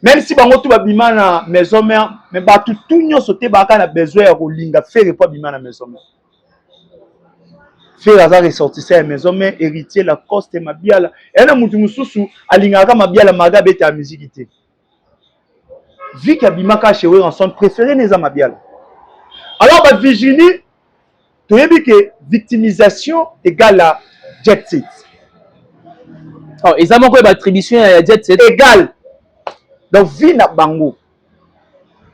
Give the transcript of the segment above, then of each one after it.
Même si bango tout babima na maison mère, mais ba tout nyo sauté baka na besoin ya kolinga faire pas bima na maison mère. Faire hasard ressortissait à maison mère héritier la coste et mabiala. Et na mutu mususu alingaka mabiala maga bete à musique té. Vu qu'abimaka chez eux ensemble préféré les mabiala. Alors ba Virginie tu as vu que victimisation égale à jet set. Oh, ils ont encore une attribution à jet set égale. Donc vie na bango.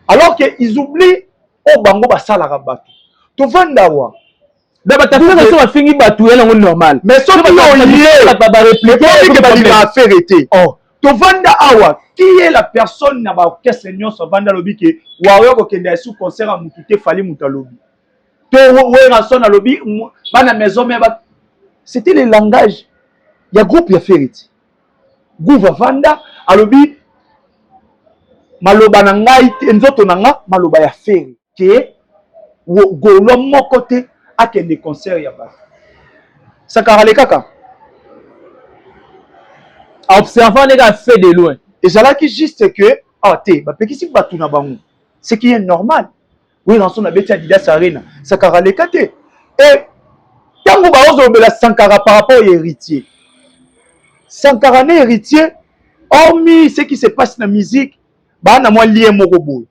Alors que ils oublient au bango basala rabato. Tu vends wa. D'abord ta fait ça va finir batou elle est normal. Mais ce qui est lié pas répliquer que ba faire été. Oh, tu vends awa qui est la personne na ba caisse réunion so vanda lobi que wa ko kenda sous concert à mutute fali mutalobi. To we na son na lobi ba na maison mais c'était le langage. Il y a groupe ya faire été. Gouva vanda alobi maloba na ngai nzoto na nga maloba ya feri ke golo moko te akende concert ya bato sakara le kaka observant les gars fait de loin ezalaki juste que te bapekisi bato na bango ce qui est normal oui dans son abeti Adidas Arena sakara le kate et tango baozobela Sankara par rapport au héritier Sankara ne héritier hormis ce qui se passe dans la musique bana moi lié moko boy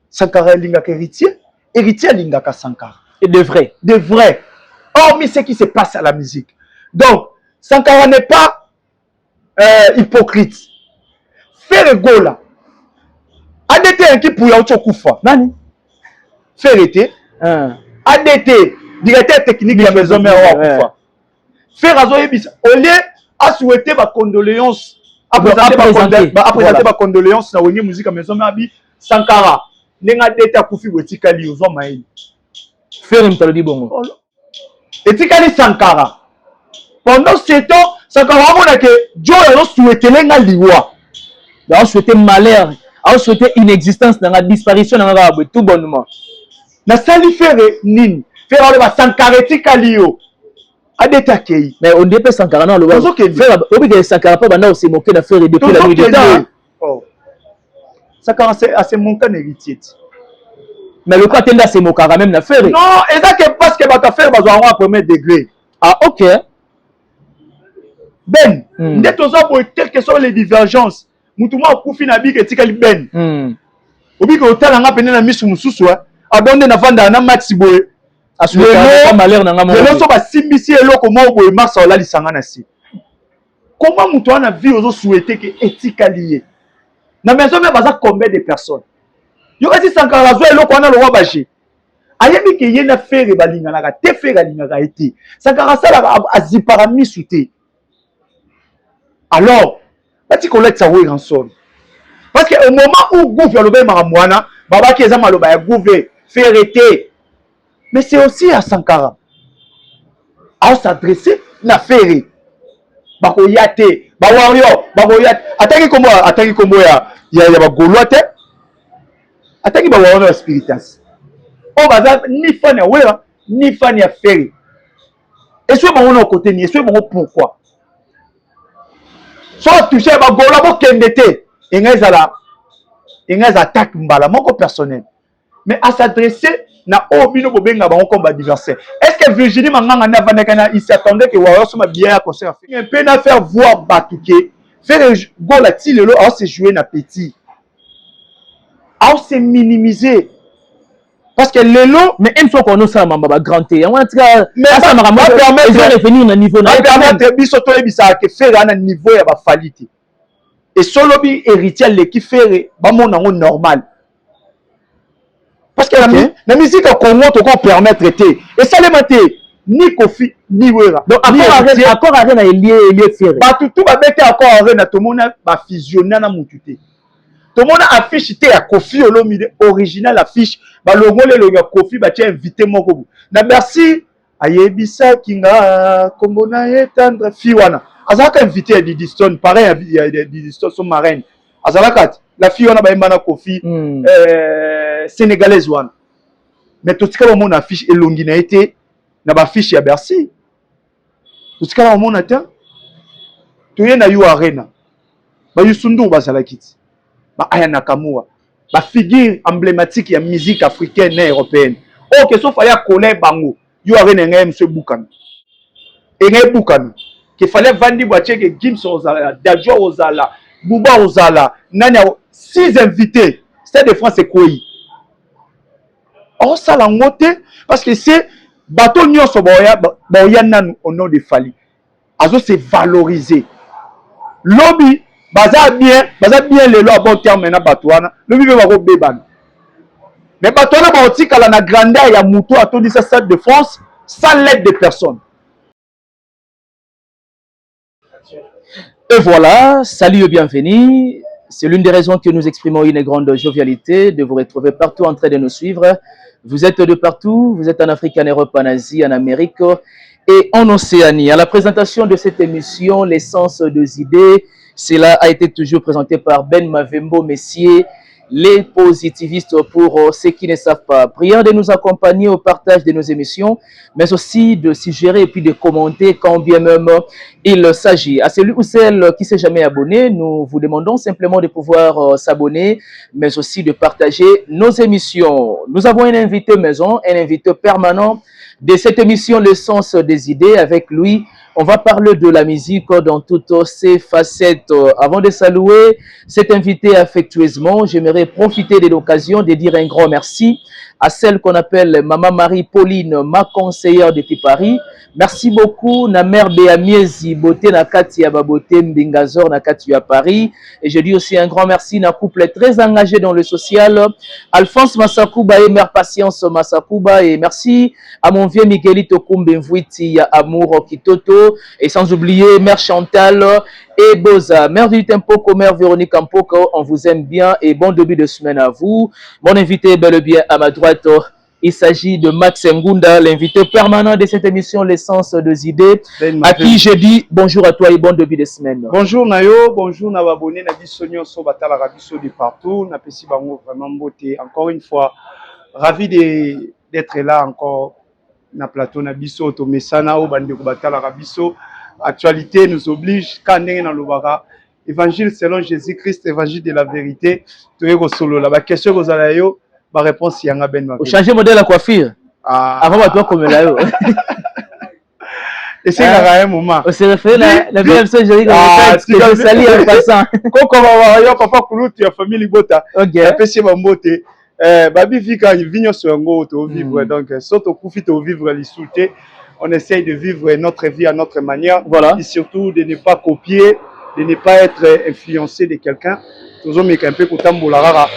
Sankara lingaka héritier lingaka Sankara et de vrai hormis ce qui se passe à la musique donc Sankara n'est pas hypocrite faire gola adete un qui pour ya kufa nani faire été adete directeur technique de la maison mère wa kufa faire azo yebisa au lieu à souhaiter ba condoléances après ma condoléances na wenye musique à maison mabi Sankara nenga dete akufi wetikali ozo maili faire mtalobi bongo etikali Sankara pendant ce temps Sankara mona que Dieu a souhaité lenga liwa a souhaité malheur a souhaité inexistence dans la disparition dans la tout bonnement na sali faire nini faire le Sankara etikali yo adeta kei mais on dépêche Sankara non le faire obi que Sankara pas banda se moquer d'affaire depuis la nuit de temps Sankara c'est mon cas héritier mais le cas tenda se moquer quand même l'affaire non et ça que parce que ba faire bazo en premier degré ah OK ben ndet oza pour quelles que soient les divergences mutuma okufi na bike etikali ben obi que otala nga pene na misu mususu abonde na vanda na maxi boy le malheur na ngamo le so ba simbisi eloko mo boy masa ola lisanga na si comment mutu ana vie ozo souhaiter que etikali ye na maison mais baza combien de personnes yo kasi Sankara zo eloko ana lo wa baje ayebi ke ye na faire balinga na te faire balinga ka été Sankara sala azipara misu te alors bati collecte ça oui ranson parce que au moment où gouv ya lobe maramwana baba ki eza maloba ya gouv faire été mais c'est aussi à Sankara à s'adresser na faire bakoyate ba wario bakoyate ataki kombo ya ba golote ataki ba wario spiritas o baza ni fan ya wera ni fan ya faire et soit bango na côté ni soit bango pourquoi soit toucher ba golo bo kendete engezala attaque mbala moko personnel mais à s'adresser na obino bobenga bango comme adversaire est-ce que Virginie Manganga na vanekana il s'attendait que Warrior soit bien à concert un peu na faire voir Batuke faire goal à lelo à se jouer na petit à se minimiser parce que lelo mais une fois qu'on a ça mamba grand et on a mais ça m'a permettre de revenir na niveau na permettre biso to ebisa que faire na niveau ya ba falite et solo bi héritier l'équipe faire ba mon normal. Parce que la musique au Congo te peut permettre et ça les maté ni Kofi ni Wera donc accord avec na lié faire ba tout ba bête accord avec na tout monde ba fusionner na mutute tout monde affiche te ya Kofi Olomide original affiche ba logo le ya Kofi ba tie invité moko na merci ayebisa kinga kombo na etendre fiwana azaka invité Didi Stone pareil à Didi Stone son marraine azalaka la fille on a ba mbana Kofi sénégalaise one mais tout ce que mon affiche elongi na été na ba fiche ya Bercy tout ce que mon ata to ye na you arena ba yusundu ba salakiti ba Aya Nakamura, ba figure emblématique ya musique africaine et européenne. Ok, sauf à connaître bango, yo avez un monsieur Boukano. Et un Boukano. Qu'il fallait vendre boîtier que Gims Ozala, Dadjo Ozala, Bouba Ozala, Nanya, 6 invités. Stade de France, c'est quoi? Oh, ça l'a monté parce que c'est bateau Nyon Soboya, Boyanan au nom de Fali. Azo c'est valorisé. Lobby, baza bien les lois à bon terme maintenant Batouana. Lobby va go béban. Mais Batouana va aussi qu'à la grandeur il y a Moutou à tout dit ça Stade de France sans l'aide de personne. Et voilà, salut et bienvenue. C'est l'une des raisons que nous exprimons une grande jovialité de vous retrouver partout en train de nous suivre. Vous êtes de partout, vous êtes en Afrique, en Europe, en Asie, en Amérique et en Océanie. À la présentation de cette émission, l'essence des idées, cela a été toujours présenté par Ben Mavembo, messieurs, les positivistes pour ceux qui ne savent pas. Prière de nous accompagner au partage de nos émissions, mais aussi de suggérer et puis de commenter quand bien même il s'agit. À celui ou celle qui ne s'est jamais abonné, nous vous demandons simplement de pouvoir s'abonner, mais aussi de partager nos émissions. Nous avons un invité maison, un invité permanent de cette émission, le sens des idées. Avec lui, on va parler de la musique dans toutes ses facettes. Avant de saluer cet invité affectueusement, j'aimerais profiter de l'occasion de dire un grand merci à celle qu'on appelle Maman Marie-Pauline, ma conseillère depuis Paris. Merci beaucoup, na mère Béamiezi, beauté na kati ya baboté Mbingazor na kati ya Paris. Et je dis aussi un grand merci na couple très engagé dans le social, Alphonse Massakouba et mère Patience Massakouba. Et merci à mon vieux Miguelito Kumbe Mvouiti ya Amour Kitoto. Et sans oublier mère Chantal et Boza. Mère du Tempo, mère Véronique Ampoko, on vous aime bien et bon début de semaine à vous. Mon invité est bel et bien à ma droite. Il s'agit de Max Ngunda, l'invité permanent de cette émission, l'essence des idées, à qui je dis bonjour à toi et bon début de semaine. Bonjour Nayo, bonjour Nababone, Nabisonio Sobatala Rabiso de partout, Napesi Bango vraiment beauté. Encore une fois, ravi d'être là encore na plateau Nabiso, Tomesana, Obande Batala Rabiso. Actualité nous oblige, Kandeng na Lobara, évangile selon Jésus-Christ, évangile de la vérité. Toyego solo la question aux alayo. Ma réponse, yanga ben ma. Vous changez modèle à coiffure. Avant, toi comme là. Et c'est un moment. On s'est refait la BMC, j'ai dit que je salis en passant. Quand on va voir, papa Koulout, tu as famille Libota. Ok. Appréciez ma beauté. Babi Vika, il vient sur un go, tu vivre. Donc, saute au profit de vivre l'insulté. On essaye de vivre notre vie à notre manière. Voilà. Et surtout de ne pas copier, de ne pas être influencé de quelqu'un. Toujours mais un peu pour tambourara.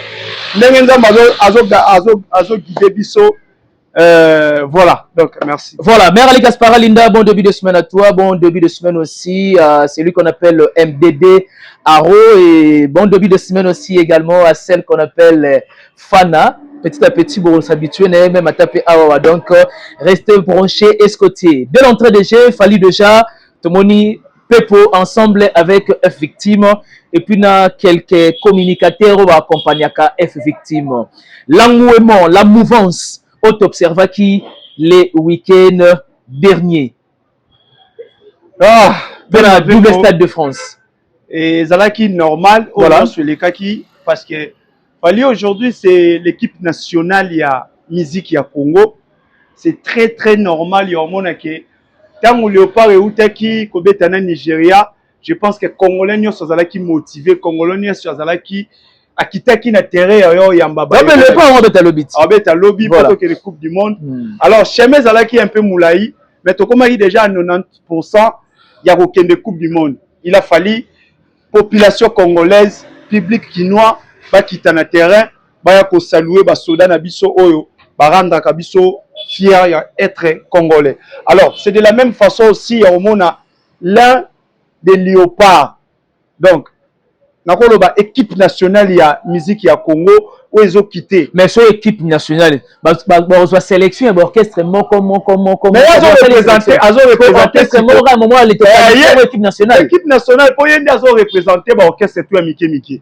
Voilà, donc merci. Voilà, Mère Ali Gaspara Linda, bon début de semaine à toi, bon début de semaine aussi à celui qu'on appelle le MDD Aro et bon début de semaine aussi également à celle qu'on appelle Fana. Petit à petit, pour s'habituer, même à taper Awa. Donc, restez branchés, escotiers. Dès l'entrée de jeu, il fallait déjà Tomoni Pepo ensemble avec F victime. Et puis, il y a quelques communicateurs qui accompagnent F victime. L'engouement, la mouvance, on observe qui les week-ends derniers. Dans la double stade de France. Et Zalaki normal, voilà. Sur les cas qui, parce que Fali aujourd'hui, c'est l'équipe nationale, il y a musique, il y a Congo. C'est très très normal, il y a au monde que tant que Léopard et Outaki, Kobetana Nigeria, je pense que Congolais n'y sont qui motivés, Congolais n'y sont qui Akitaki na terre y a Mbaba. Non mais le pas on bête à lobby. On bête à lobby pour que les coupes du monde. Alors Chemé Zalaki un peu moulaï, mais to comme il déjà à 90%, il y a aucun de coupe du monde. Il a fallu population congolaise, public quinois, ba kita na terrain, ba ya ko saluer ba soda na biso oyo, ba rendre ka biso fier d'être congolais. Alors, c'est de la même façon aussi au monde l'un des léopards. Donc nakoloba équipe nationale il y a musique il y a Congo où ils ont quitté. Mais sur équipe nationale, on sélection et orchestre comment. Mais ils ont représenté l'équipe nationale. L'équipe nationale pour yende ils ont représenté orchestre tout Mickey.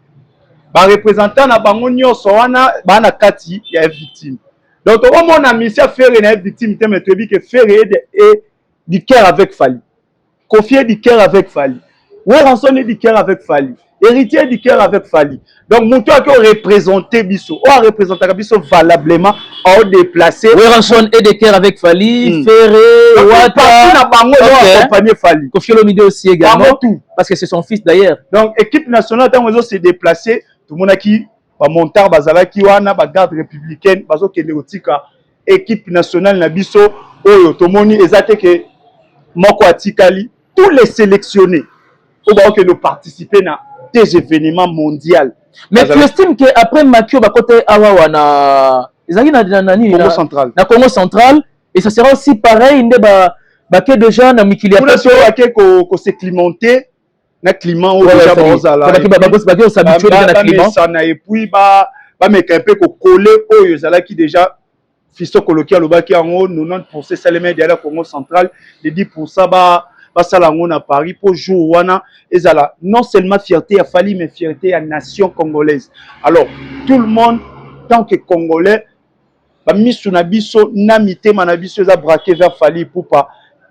Ba représentant na bango nyonso wana ba na kati ya victime. Donc au moment on a mis à faire une victime mais tu dis que faire et du cœur avec Fali. Confier du cœur avec Fali. Ouais rançonner du cœur avec Fali. héritier du cœur avec Fali. Donc Moutou a représenté Bisso, a représenté Bisso valablement, a déplacé. Weranson et des cœurs avec Fali, Ferré, Ouattara, accompagné Fali. Kofi Olomide aussi également, parce que c'est son fils d'ailleurs. Donc équipe nationale, quand ils s'est déplacé, tout le monde a qui, Montar, Bazalaki, Wana, garde républicaine, Bazo Keneotika, équipe nationale Nabiso, Oyo, Tomoni, Ezate que Moko Atikali, tous les sélectionnés, au bas que nous participer à des événements mondiaux. Mais tu estimes qu'après Makio, côté Awawana, Congo central. Na Congo central, et ça sera aussi pareil, il y a déjà na Mikilia. Pour l'instant, il y a que c'est climaté, na climat où déjà bazala. Bakio s'habitue à na climat. Ça na et puis ba mettre un peu coller au yozala qui déjà fisto coloqué à l'obaki en haut 90% salemé de la Congo central, les 10% ba salango na Paris pour jouer wana ezala non seulement fierté à Fali mais fierté à nation congolaise. Alors tout le monde tant que congolais ba misu na biso na mitema na biso za braqué vers Fali pour pas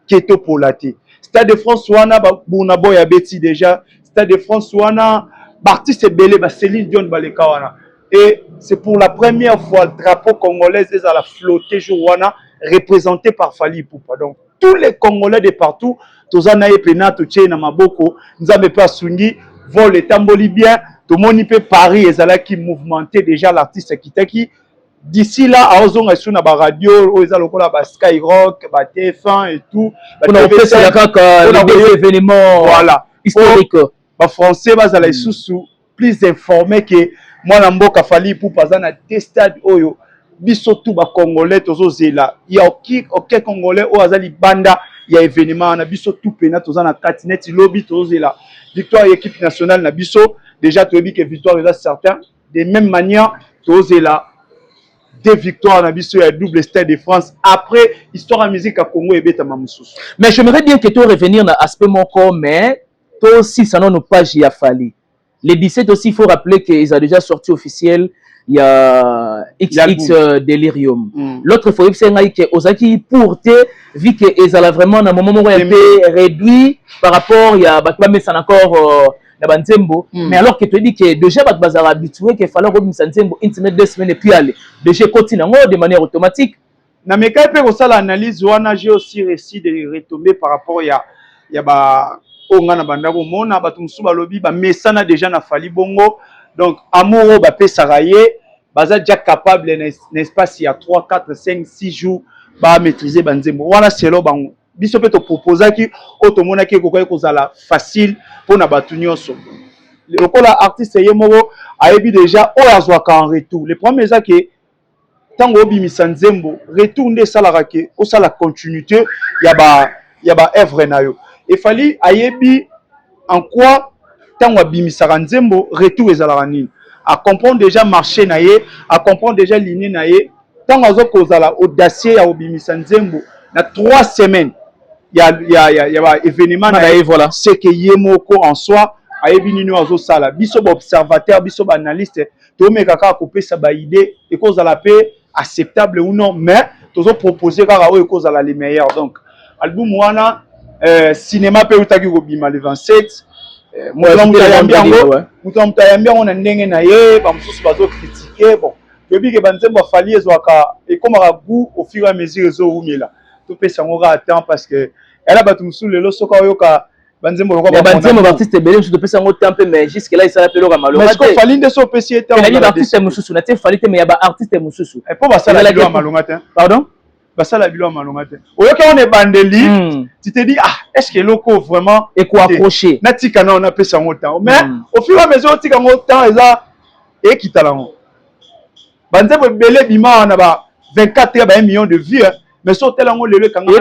keto polaté. Stade de France wana ba buna boya beti déjà Stade de France wana artiste belé ba Céline Dion baleka wana. Et c'est pour la première fois le drapeau congolais est à la flotter jour wana représenté par Fali Ipupa. Donc tous les Congolais de partout, tozana e pena to tchena maboko, nzambe pa sungi, vol et tamboli bien, to moni pe Paris ezala qui mouvementé déjà l'artiste kitaki. D'ici là, à Ozon et Suna ba radio, o ezala lokola ba Skyrock, ba TF1 et tout. On a fait événements voilà historiques. Ba français bazala sous plus informé que moi na mboka Fali Ipupa za na stade oyo. Biso tout ba congolais tozo zela il y a aucun congolais au azali banda il y a événement na biso tout pena toza na katinet lobby tozo zela victoire équipe nationale na biso déjà tu dis que victoire est certain de même manière tozo zela des victoires na biso ya double Stade de France après histoire en musique à Congo et beta mamususu. Mais j'aimerais bien que tu revenir na aspect mon corps mais toi aussi ça non page ya Fali les 17 aussi il faut rappeler qu'ils ont déjà sorti officiel. Il y a XX Delirium. L'autre fois, c'est que Ozaki pour te, vu que ils ont vraiment un moment où un peu réduit par rapport, il y a mais ça encore la Bantembo. Mais alors que tu dis que déjà bazar habitué qu'il fallait remettre Santembo internet 2 semaines et puis aller. Déjà continue de manière automatique. Na mais quand pour ça l'analyse, j'ai aussi réussi de retomber par rapport il y a ba onga na bandako mona batumsu ba lobby ba mesana déjà na Fali bongo. Donc, amour, bah, Saraye, baza déjà capable, n'est-ce pas, s'il y a 3, 4, 5, 6 jours, bah, maîtriser Banzembo. Voilà, c'est là, bah, biso peut te proposer qui, automona qui est facile pour na batunyoso. Le coup, l'artiste, yemoro, a ébi déjà, o azwaka en retour. Le premier, c'est que, tant que obi misanzembo, retourner ça la continuité, y a ba œuvre na yo. Il fallait, a ébi, en quoi, tant que bimisara nzembo retour ezalaka nini à comprendre déjà marché na ye à comprendre déjà ligne na ye tant que kozala audacieux ya obimisa nzembo na 3 semaines il y a événement na ye voilà c'est que yemoko en soi ayebi nini azo sala biso ba observateur biso ba analyste to meka ka kopesa ba idée et kozala pe acceptable ou non mais tozo proposer kaka o kozala les meilleurs donc album wana cinéma pe utaki kobima le 27 moi on a ndenge na ye ba mususu bazo critiquer bon depuis que banzembo Fali ezwaka et comme à goût au fur et à mesure ezo umela to pesa ngora attend parce que elle a batu mususu lelo soka yoka banzembo lokwa banzembo artiste belé mususu to pesa ngo tempe mais jusque là il s'est appelé ka malonga mais ko Fali ndeso pesi était on a artiste mususu na te Fali te mais ya ba artiste mususu et pour ça la bilo malonga te pardon basala bilo malonga te oyoka on est bandeli tu te dis ah est-ce que loko vraiment et quoi approcher natika na on a pesa ngo temps mais au fur et à mesure tika ngo temps eza et kitalango banzembo belé bima na ba 24 ba 1 million de vues mais sur telango lelo kanga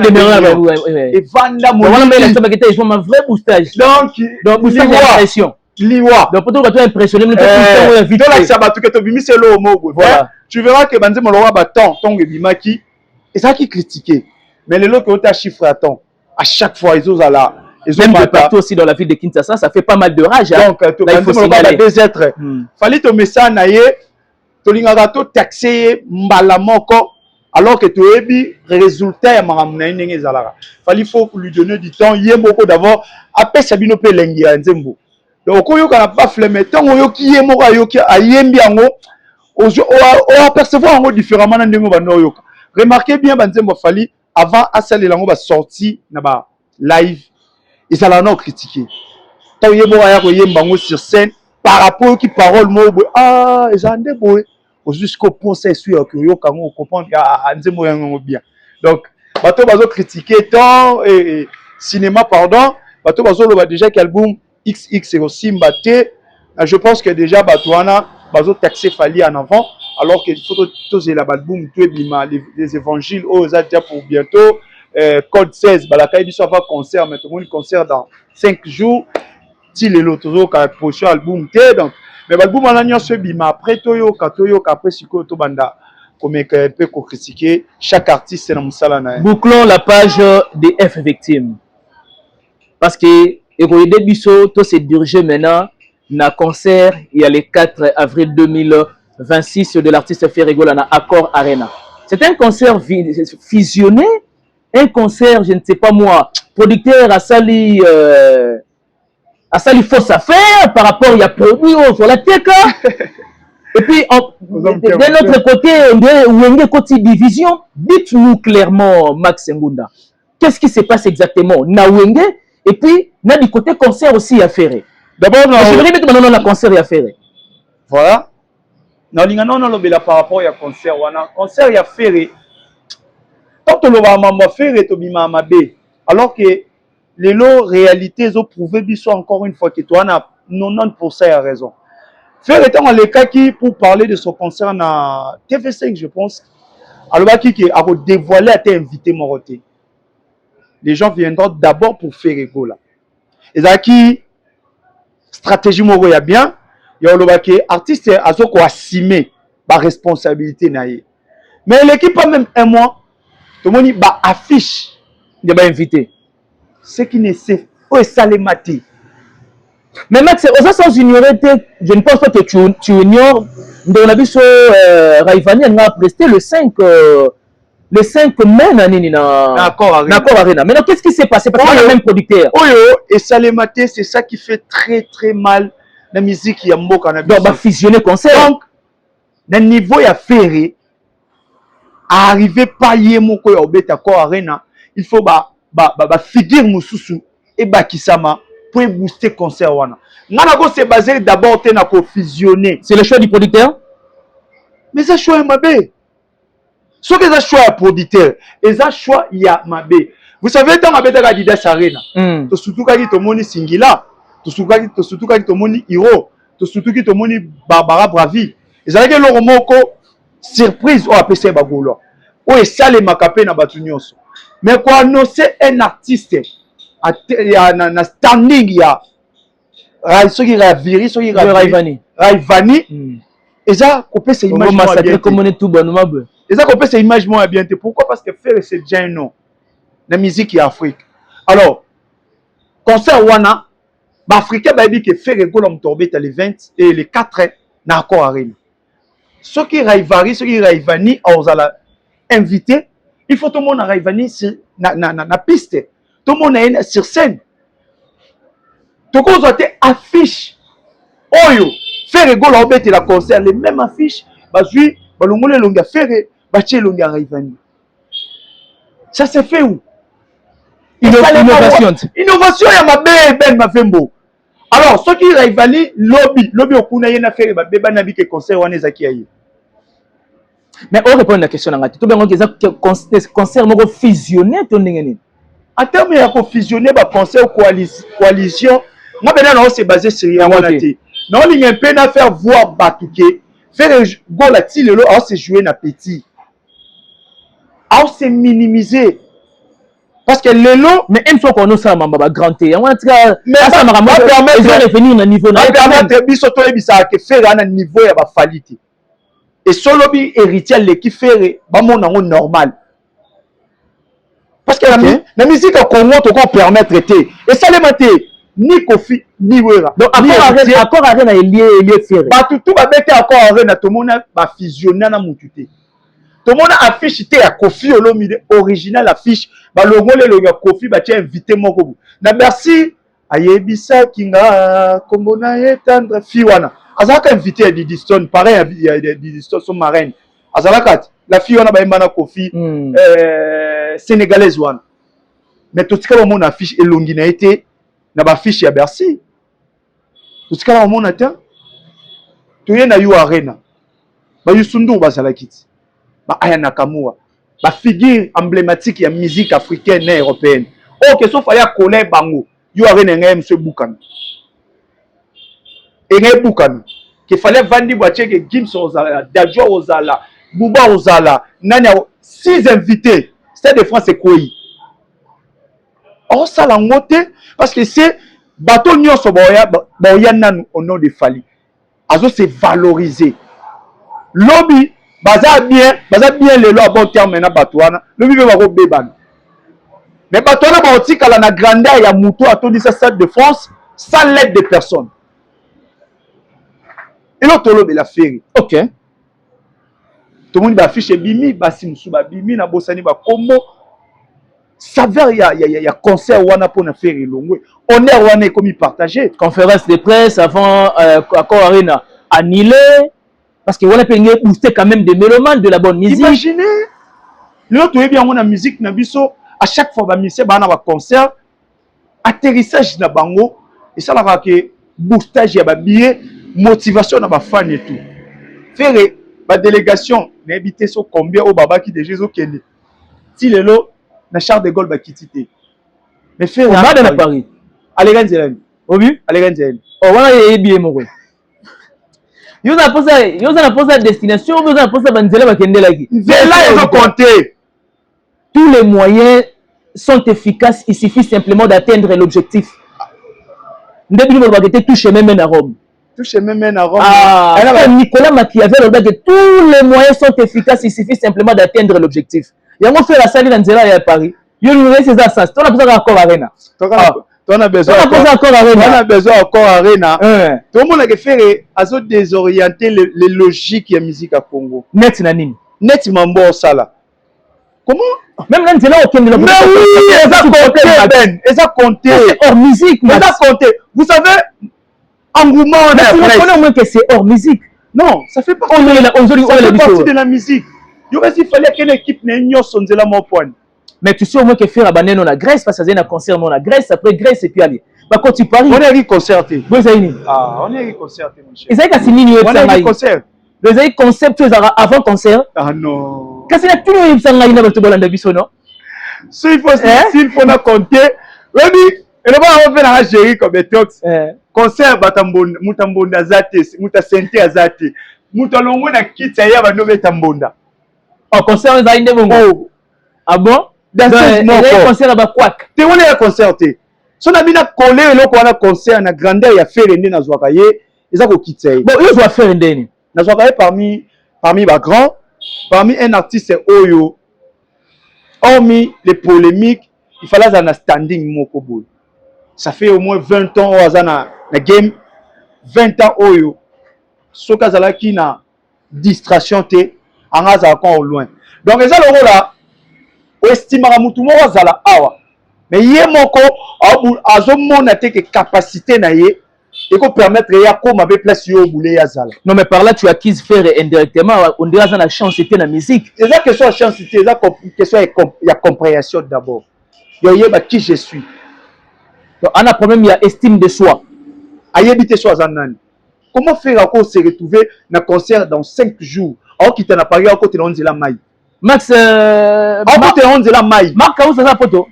et vanda mo on met la somme qui était un vrai boostage donc boostage d'impression liwa donc pour toi impressionné mais tout vite donc ça va tout que to bimi c'est lo mo voilà tu verras que banzembo lo ba temps bimaki et ça qui critiqué mais les lots qui ont chiffre à temps à chaque fois ils ont là ils ont même partout aussi dans la ville de Kinshasa ça fait pas mal de rage donc il faut signaler des êtres fallait te mettre ça naie tolingaka to taxer mbala moko alors que tu ebi résultat ya makamuna ndenge ezalaka fallait faut lui donner du temps yemoko d'abord après sabino pe lengi ya nzembo donc oyoka na bafle mais tant oyoki ye moko ayoki ayembi yango on apercevoir yango différemment na ndenge bando oyoka. Remarquez bien banzembo fali avant asali lango ba sorti na ba live et ça l'a non critiqué. Tant yebo ya ko yemba ngo sur scène par rapport qui parole mo ah ezande boy jusqu'au procès sur que yoka ngo comprendre nzembo yango bien. Donc bato bazo critiquer tant et cinéma pardon, bato bazo lo déjà qu'album XX et aussi mbaté, je pense que déjà Batouana bazo taxé Fali en avant alors que faut tous les albums tout les évangiles aux déjà pour bientôt code 16 balaka biso va concert mais tout le monde concert dans 5 jours ti les autres ka prochain album té donc mais album en agnon ce bima après toyo après siko to banda comme un peu critiquer chaque artiste dans musala na. Bouclons la page des F victimes parce que Héroïde Bisso, tout s'est dirigé maintenant dans concert il y a le 4 avril 2026 de l'artiste Ferrego à Accor Arena. C'est un concert fusionné, un concert, je ne sais pas moi, producteur à Sali fausse affaire par rapport il y a produit sur la tech. Et puis d'un autre côté, on a côté division. Dites-nous clairement, Max Ngunda, qu'est-ce qui se passe exactement na Wenge? Et puis, na du côté concert aussi à faire. D'abord, je voudrais mettre maintenant la concert à faire. Voilà. Non, non, par rapport à concert, concert à faire. Quand on va à faire, to bima mabe. Alors que les lots réalités ont prouvé biso encore une fois que toi na 90% a raison. Faire étant le cas qui pour parler de son concert na TV5 je pense. Alors qui a dévoilé à t'inviter Moroté. Les gens viendront d'abord pour faire ego là. Et ça qui stratégie moko ya bien, ya olobaki artiste azoko assumer ba responsabilité na ye. Mais l'équipe pas même un mois, tout le monde ba affiche de ba invité. Ce qui ne sait où est salémati. Mais Max, sans ignorer, je ne pense pas que tu ignores. On a vu sur Raivani, on a presté le 5 mai na Accor Arena. Maintenant, qu'est-ce qui s'est passé? Parce qu'on a le même producteur. Oyo et salémati, c'est ça qui fait très très mal la musique ya mboka na biso. Donc, bah fusionner concert. Donc, le niveau ya ferré, arriver pas yé moko ya obet Accor Arena, il faut figure mususu et bakisama pour booster concert wana. Ngana ko c'est basé d'abord na ko fusionner. C'est le choix du producteur. Mais ça choix mabe. Ce que ça choix producteur, et ça choix ya mabe. Vous savez dans mabe ta Adidas Arena. To surtout quand to moni Singila, to surtout quand to moni Hiro, to surtout quand to moni Barbara Bravi. Et ça que le moko surprise au APC bagolo. O et ça les makapé na batu nyonso. Mais quoi annoncer un artiste na standing ya Raivani, et ça couper ces images et ça couper ces images moins bien. Pourquoi? Parce que faire c'est déjà un nom la musique en Afrique. Alors concert wana ba africain ba dit que faire rigolo m'tombé les 20 et les 4 na Accor Arena. Ceux qui Raivani aux ala invité, il faut tout le monde à Raivani na piste. Tout le monde est sur scène. Tout le monde a affiche. Oyo, faire rigolo en bête la concert, les mêmes affiches. Bazui, balongole longa faire, baché longa Raivani. Ça s'est fait où? Innovation. Innovation ya ma ben ma fembo. Alors, ceux qui Raivani lobby okuna yena faire ba beba nabi ke concert wana ezaki ayi. Mais on répond à la question nangati. Tout bien que concert moko fusionné to ndengeni. En termes de fusionner ba concert coalition, moi maintenant c'est basé sur rien wana té. Non, il y a un peu à faire voir Batuke, faire go la ti lelo, alors c'est jouer na petit. Alors c'est minimiser. Parce que lelo, mais une fois qu'on a ça mamba grand té, on a mais ça m'a permettre de revenir au niveau na permettre biso to ebisa que faire na niveau ya ba faliti. Et solo bi héritier l'équipe faire ba mon normal. Parce que la musique au Congo te peut permettre de traiter. Et ça les maté ni Kofi ni Wera. Donc Accor Arena est lié faire. Ba tout va mettre Accor Arena tout monde va fusionner na mututé. Tout le monde affiche te à Kofi Olomide original affiche ba logo le logo Kofi ba tu invité moko. Na merci Ayebisa kinga kombona etendre fiwana. Azalaka invité à Didi Stone, pareil à Didi Stone, son marraine. Azalaka, la fille wana ba mbana Kofi sénégalaise wana. Mais tout ce que mon affiche elongi na été na ba fiche ya Bercy. Tout ce que mon atteint tu na yo arena. Ba Yusundu bazalaki. Ba Aya Nakamura. Ba figure emblématique ya musique africaine et européenne. Oh que sauf aya connaît bango. Yo arena ngem se bukana. Et ngem bukana. Qu'il fallait vendre boîtier que Gims Ozala, Dadjo Ozala, Bouba Ozala, Nanya 6 invités. Stade de France c'est quoi? Oh ça la moté parce que c'est bateau nyo so boya nan au nom de Fali. Azo c'est valorisé. Lobby baza bien les lois à bon terme na batouana. Lobby be bako beban. Mais batouana ba otikala na grandeur ya muto a tout dit ça Stade de France sans l'aide de personne. Et l'autre lobby la féri. OK. Tout le monde va afficher bimi basi musuba bimi na bosani ba combo. Saveur il y a concert wana pour na faire longue. Honneur wana comme il partager. Conférence de presse avant Accor Arena annulé parce que wana peut booster quand même des mélomanes de la bonne musique. Imaginez. L'autre est bien on a musique na biso à chaque fois ba musique ba na ba concert atterrissage na bango et ça la que boostage ya ba billet motivation na ba fan et tout. Faire ba délégation na habité so combien au baba qui déjà zo kende. Si lelo na Charles de Gaulle ba kitité. Mais faire on va dans Paris. Allez ganzelani. Obi, allez ganzelani. Oh wana yé bien mo. Yo na posa destination, yo na posa banzela ba kende laki. Là ils ont compté. Tous les moyens sont efficaces, il suffit simplement d'atteindre l'objectif. Ndebili mo ba kete toucher même à Rome. Toucher même à Rome. Ah, Nicolas Machiavel a dit que tous les moyens sont efficaces, il suffit simplement d'atteindre l'objectif. Il y a mon fait la salle dans Zéla et à Paris. Il y a une ces assassins. On a besoin d'Accor Arena. On a besoin d'Accor Arena. Tout le monde a fait à désorienter les logiques de la musique à Congo. Net nanini. Net mambo sala. Comment? Même là, Zéla aucun de nos. Mais oui, ils ont compté. C'est hors musique. Ils ont compté. Vous savez, engouement on a. Vous connaissez au moins que c'est hors musique. Non, ça fait partie de la musique. Il fallait qu'une équipe n'ait son zéla mon point. Mais tu sais au moins que faire abandonner la Grèce parce que c'est un concert non la Grèce après Grèce et puis aller. Bah quand tu paries. On est concerté. Vous avez une. Ah, on est concerté mon cher. Et c'est que c'est nini on est concert. Vous avez concept avant concert. Ah non. Qu'est-ce que c'est tout le monde qui n'a pas de bolanda biso non? S'il faut na compter. Oui, et le va on fait la gérer comme tox. Concert batambonda mutambonda zate mutasente azate. Mutalongo na kitsa ya banobe tambonda. Oh, concert dans une bongo. Ah bon? Dans ce concert là-bas quoi? Tu on est concerté. Si on a bien collé le qu'on a concert na grandeur ya faire ndé na zwakaye, eza ko kitsa. Bon, il doit faire ndé. Na zwakaye parmi ba grands, parmi un artiste Oyo. Hormis les polémiques, il fallait un standing moko boy. Ça fait au moins 20 ans au na game, 20 ans Oyo. Soka zalaki na distraction te. Angaza encore au loin. Donc les gens là, estime à mutu moko zala awa. Mais yé moko azomona te que capacité na yé et qu'on permettre ya ko mabe place yo boulé ya zala. Non mais par là tu acquises faire indirectement on dirait ça la chance c'était la musique. C'est ça que soit chance c'était ça question il y a compréhension d'abord. Yo yé ba qui je suis. Donc on a problème il y a estime de soi. Ayebite soi zanani. Comment faire encore se retrouver dans concert dans 5 jours? Alors qu'il t'en a parlé, encore tu l'as dit la maille. Max, encore tu l'as dit la maille. Marc, où ça photo?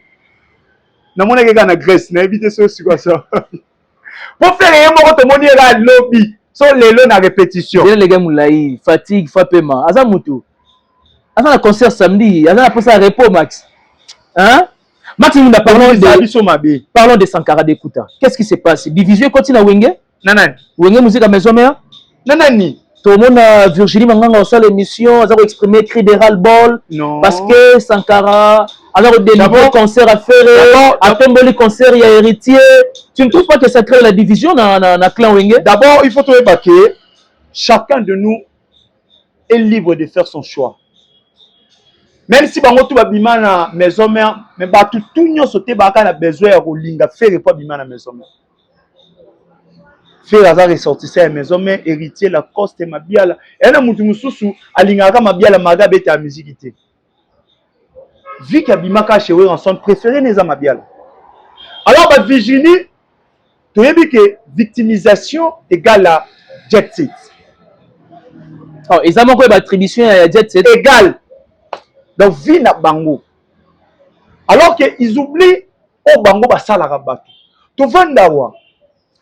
Na mon gars na Grèce, na éviter ça aussi quoi ça. Pour faire rien, moi tout le monde est là lobby. Sont les lots na répétition. Les gars moulaï, fatigue, fa paiement. Asa mutu. Asa na concert samedi, asa na pour ça repos Max. Hein? Max nous parlons de Sankara d'Ekuta. Qu'est-ce qui se passe? Division continue à Wenge? Nanan. Wenge musique à maison mère? Nanani. Tout le monde a Virginie Manganga au sol l'émission, ils ont exprimé cri de ras-le-bol parce que Sankara alors des nouveaux concerts à faire, à faire un concert il y a héritier. Tu ne trouves pas que ça crée la division dans le clan Wenge? D'abord, il faut trouver que chacun de nous est libre de faire son choix. Même si bango tout babima na maison mère, mais ba tout nyo sauté baka na besoin ya kolinga faire pas bima na maison mère. Faire hasard ressortissait à maison mère héritier la coste et mabiala. Et na mutu mususu alingaka mabiala maga bete à musique té. Vu qu'abimaka chez eux ensemble préféré neza mabiala. Alors ba Virginie tu as vu que victimisation égale à jet set. Oh, ils ont encore une attribution à jet set égale. Donc vie na bango. Alors que ils oublient au bango basala rabato. Tu vends wa.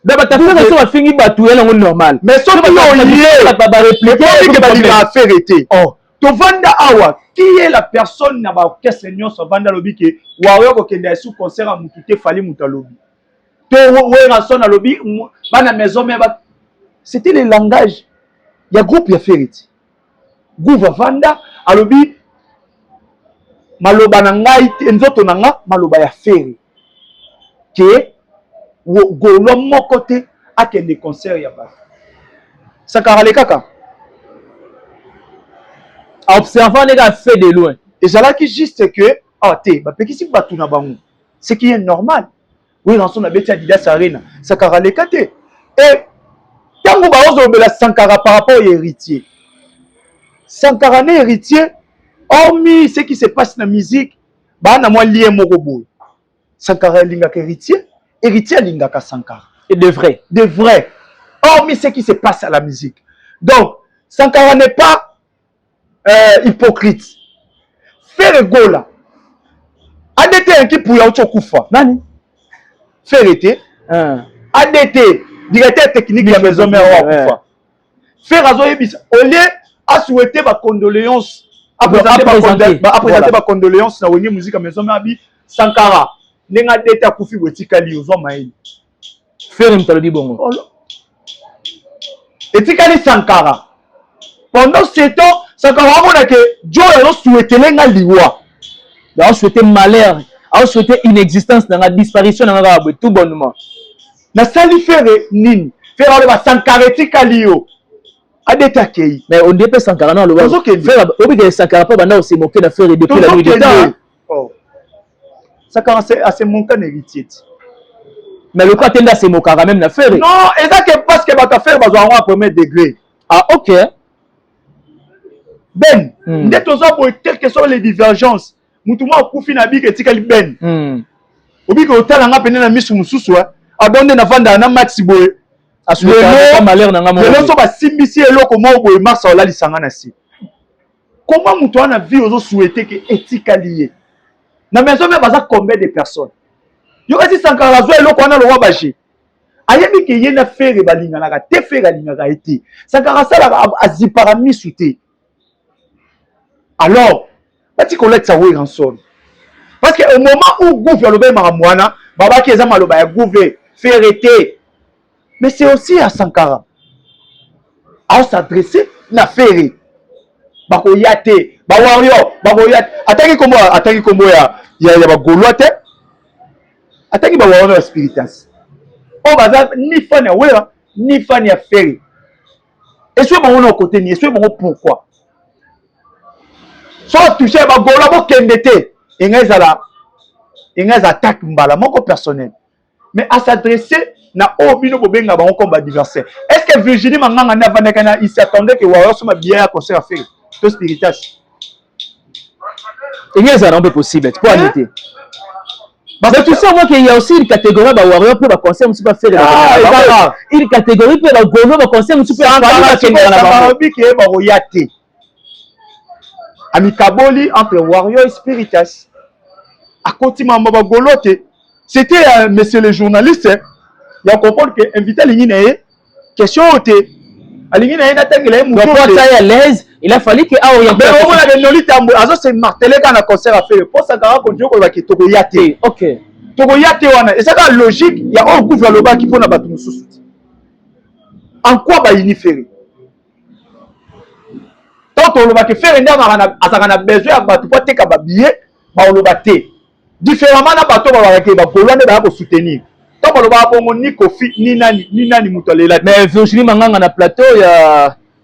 D'abord ta fait ça va finir batou elle est normal. Mais ce qui est lié pas répliquer que balima faire été. Oh, tu vends awa qui est la personne na ba caisse réunion so vanda lobi que wawe ko kenda sous concert à mutute fali mutalobi. To we na son na lobi bana maison mais c'était le langage. Il y a groupe ya faire été. Gouva vanda alobi maloba na ngai nzoto na nga maloba ya feri ke golo moko te akende concert ya bato Sankara le kaka observant les gars fait de loin ezalaki juste que te bapekisi bato na bango ce qui est normal oui dans son abeti Adidas Arena Sankara le kate et tango baozobela Sankara par rapport au héritier Sankara ne héritier hormis ce qui se passe dans la musique, bah na moi lié mon robot. Sankara lingaka héritier, héritier lingaka Sankara. Et de vrai. De vrai. Hormis ce qui se passe à la musique. Donc, Sankara n'est pas hypocrite. Faire gola. Adete un qui pour yaucho kufa. Nani? Faire été. Adete directeur technique de la maison mère kufa. Faire azo yebisa. Au lieu à souhaiter ma condoléance. Après ma condoléance na wenye musique à maison mabi Sankara nenga dete akufi wetikali ozo maili faire mtalobi bongo etikali Sankara pendant ce temps Sankara mona que Dieu a souhaité lenga liwa a souhaité malheur a souhaité inexistence dans la disparition dans la tout bonnement na sali faire nini faire le Sankara etikali yo adétaqué mais on dépêche Sankara non le faire obligé Sankara pas banda se moquer d'affaire depuis la nuit des temps Sankara c'est mon cas héritier mais le cas tenda se moquer quand même l'affaire non et ça que parce que ba faire bazo en premier degré ah OK ben ndé toza pour quelles que soient les divergences mutuma okufi na bike tikali ben obiko otala nga pene na misu mususu abonde na vanda na maxi boy malheur na ngamo le so ba simbisi eloko mo boy masa ola lisanga na si comment mutu ana vie ozo souhaiter que etikalié na maison mais baza combien de personnes yo kasi Sankara zo eloko ana lo wa baje ayebi ke yena faire balinga na te faire balinga ka été Sankara sala azipara misute alors bati collecte ça oui ranson parce que au moment où gouvernement lobe maramwana baba ki eza maloba ya gouvernement faire été. Mais c'est aussi à Sankara à s'adresser na ferry. Bakoyate, bawario, bakoyate. Ataki kombo ya bagolote. Ataki bawario spiritas. On baza ni fan ya wera, ni fan ya ferry. Et soit bango na côté ni, soit bango pourquoi. Soit toucher bagolo bo kendete. Engeza attaque mbala moko personnel. Mais à s'adresser na obino bobenga bango comme adversaire. Est-ce que Virginie Manganga na vanekana il s'attendait que Warrior soit bien à concert à faire to spiritas. Et ça non possible, pour arrêter. Parce que tu sais moi qu'il y a aussi une catégorie ba Warrior peut ba concert on pas faire une catégorie peut ba gono ba concert on peut faire la babi que ba royate. Ami Kaboli entre Warrior et Spiritas. À continue ba golote. C'était monsieur le journaliste il y a comprendre que invité l'ingine question ôté l'ingine na tengela mu pour ça à l'aise il a fallu que a orienté mais on a des noli tambo azo se marteler quand na concert à faire pour ça quand on dit ko ba ki toko yate OK toko yate wana et ça la logique il y a un gouvernement loba qui pona batu mususu en quoi ba uniférer tant on loba que faire ndanga azaka besoin ya batu pour teka ba billet ba loba té différemment na bato ba ba ke ba bolande ba ko soutenir. Tant que le bas bon ni Kofi ni nani mutolela. Mais Virginie Manganga na plateau il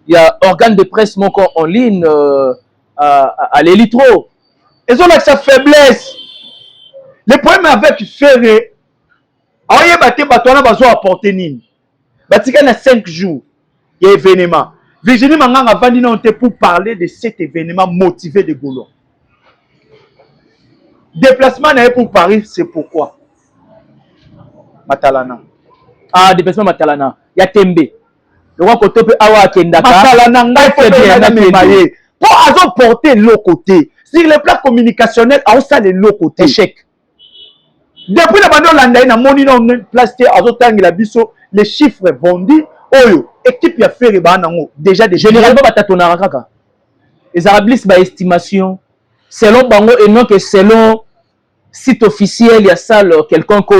y a organe de presse mon en ligne à l'élitro. Ils ont sa faiblesse. Le problème avec Ferré, on y a battu, on a besoin d'apporter Nini. Batika na 5 jours, il y a événement. Virginie Manganga va venir pour parler de cet événement motivé de Gaulois. Déplacement pour Paris, c'est pourquoi Matalana. Ah, déplacement Matalana. Il y a Tembe. Le roi Kotope Awa Kendaka. Matalana, il faut pour porter l'autre côté. Sur le plan communicationnel, on ça le l'autre côté. Échec. Depuis la bande Hollande, il y a moni non placé à la biso les chiffres vendus. Oyo, équipe a fait déjà des généralement batatona kaka. Les arablis ba estimation selon bango et non que selon site officiel il y a ça quelconque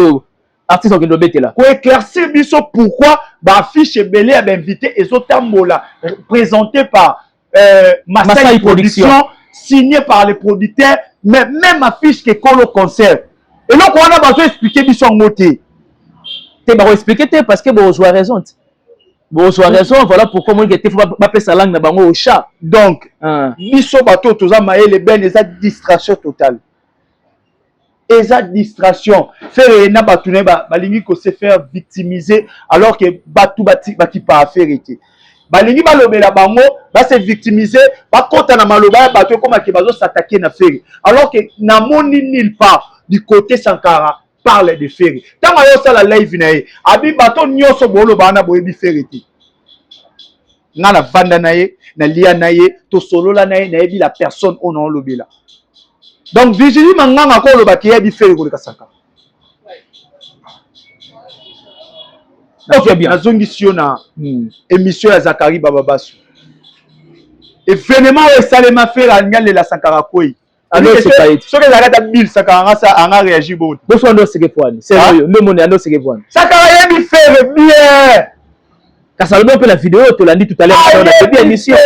artiste qui doit être là. Pour éclaircir biso pourquoi ba affiche belé a invité et Zotambola présenté par Masai Production, signé par les producteurs, mais même affiche que Colo concert. Et donc on a besoin d'expliquer biso en moté. Tu vas expliquer parce que bon soit raison. Bon soit raison, voilà pourquoi moi il faut pas passer sa langue na bango au chat. Donc biso bato toza maele ben eza distraction totale. Eza distraction. Faire na batune balingi ko se faire victimiser alors que batu bati pas affaire été. Balingi balobela bango ba se victimiser ba kota na maloba bato comme ke bazo s'attaquer na faire. Alors que na moni nulle part du côté Sankara parle de Ferry. Tant que ça la live na ye, abi bato nyoso bolo bana boyebi Ferry ti. Na la vanda na ye, na lia na ye, to solo la na ye, na yebi la personne on en lobela. Donc Virginie Manganga ko loba ki yebi Ferry ko Sankara. Ok bien. Azongi sio na émission ya Zakari Bababasu. Événement au Salema Ferry angale la Sankara koi. Alors c'est pas été. Ce que la 1000 Sakara ça a réagi beaucoup. Bonsoir no c'est que point. C'est vrai, le monde ando c'est que point. Sakara yebi Ferry bien. Kasalbo pe la vidéo tu l'as dit tout à l'heure dans la début émission.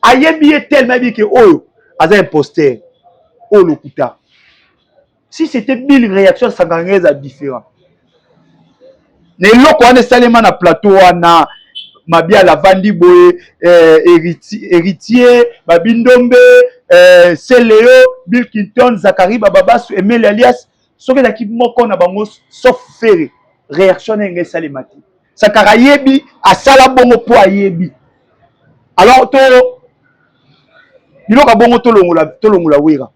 Ayebi tellement bien que oh as un imposteur. Oh lokuta. Si c'était 1000 réactions Sakara ça différent. Ne loko ane salema na plateau na Mabia la Vandi Boye, héritier, Babindombe, Seleo, Bill Clinton, Zakari Bababasu, Emile Alias, ce que l'équipe moko na bango sauf faire réaction n'engé salimati. Sakara yebi a salabongo po yebi. Alors to biloko bongo tolongola wera.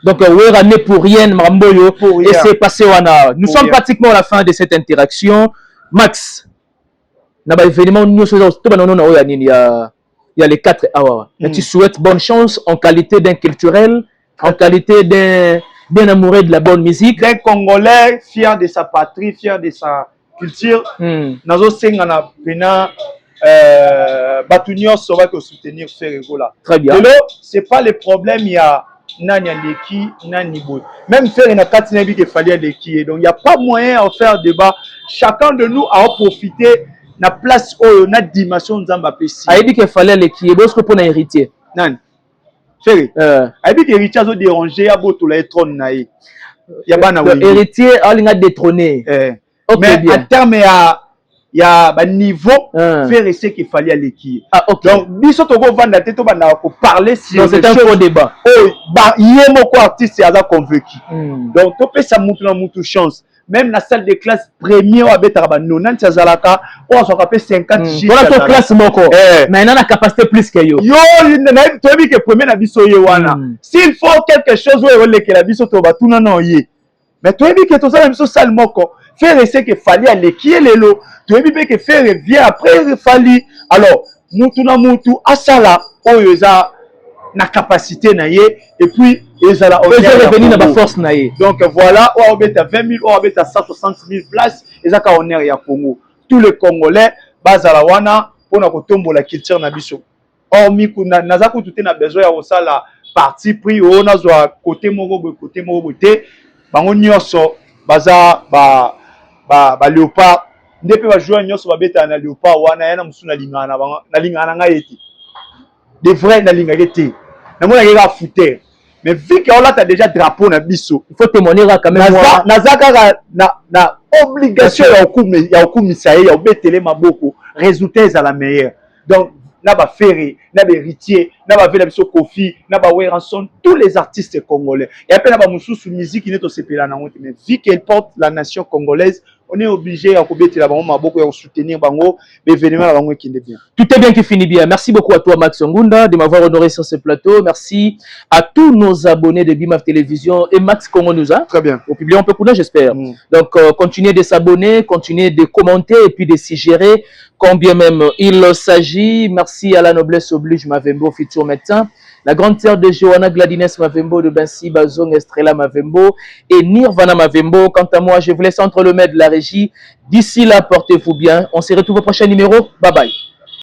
Donc wera n'est pour rien Mamboyo et c'est passé wana. Nous sommes pratiquement à la fin de cette interaction. Max na ba événement nous il y a les 4 awa. Tu souhaites bonne chance en qualité d'un culturel, en qualité d'un amoureux de la bonne musique, d'un Congolais fier de sa patrie, fier de sa culture. Nazo senga na pena Batunio saura que soutenir Ferregola. Très bien. C'est pas le problème, il y a nani aleki nani boy. Même faire na katina bi que fallait aleki. Donc il y a pas moyen à faire débat. Chacun de nous a profité na place oyo na dimension nzamba pesi. A dit qu'il fallait l'équipe parce que pour un héritier. Nani Ferry. A dit que héritier a dérangé à boto la trône na ye. Ya bana oui. Héritier a linga détrôné. Mais bien. À terme il y a un niveau faire essayer qu'il fallait à l'équipe. Ah, ok. Donc, biso to go vendre tête to bana ko parler sur c'est un faux débat. Oh, bah yemo ko artiste ya convaincu. Donc to peut ça mutu chance. Même la salle de classe première à betara ba 90 zalaka, on s'en rappelle 50 J. Voilà ton classe moko. Mais il a la capacité plus que yo. Yo, to bi que premier na biso ye wana. S'il faut quelque chose où le que la biso to ba tout non yé. Mais to bi que to ça biso salle moko. Faire essayer que fallait aller qui est le lot. Tu veux que faire vient après il fallait. Alors mutu na mutu asala oyoza na capacité na ye et puis ezala revenir na ba force na ye. Donc voilà, on va à 20 000, on va à 160 000 places ezaka honneur ya Congo. Tous les Congolais bazala wana pona kotombo la culture na biso. Or mikuna nazaku tout na besoin ya osala parti pris on a zo côté moko te bango nyonso baza ba léopard ndepe ba jouer nyonso ba beta na léopard wana yana musuna lingana na lingana ngaiti de vrai na lingana te na mona yeka fouter mais vu que on a déjà drapeau na biso il faut témoigner quand même nazaka na obligation ya okumisa ya obetele maboko résultat est à la meilleure donc Naba Ferré, Naba Héritier, Naba Velabiso Kofi, Naba Weranson, tous les artistes congolais. Et après Naba Moussou sous musique, il est aussi payé na honte. Mais vu qu'elle porte la nation congolaise, on est obligé à couper la bango, beaucoup à soutenir bango, l'événement la bango qui est bien. Tout est bien qui finit bien. Merci beaucoup à toi, Max Ngunda, de m'avoir honoré sur ce plateau. Merci à tous nos abonnés de BIMAF Télévision et Max Congo nous a. Très bien. Au public, on peut connaître, j'espère. Donc, continuez de s'abonner, continuez de commenter et puis de suggérer combien même il s'agit. Merci à la noblesse oblige Mavembo, futur médecin. La grande sœur de Johanna Gladines Mavembo, de Bensi Bazong Estrella Mavembo et Nirvana Mavembo. Quant à moi, je vous laisse entre le maître de la régie. D'ici là, portez-vous bien. On se retrouve au prochain numéro. Bye bye.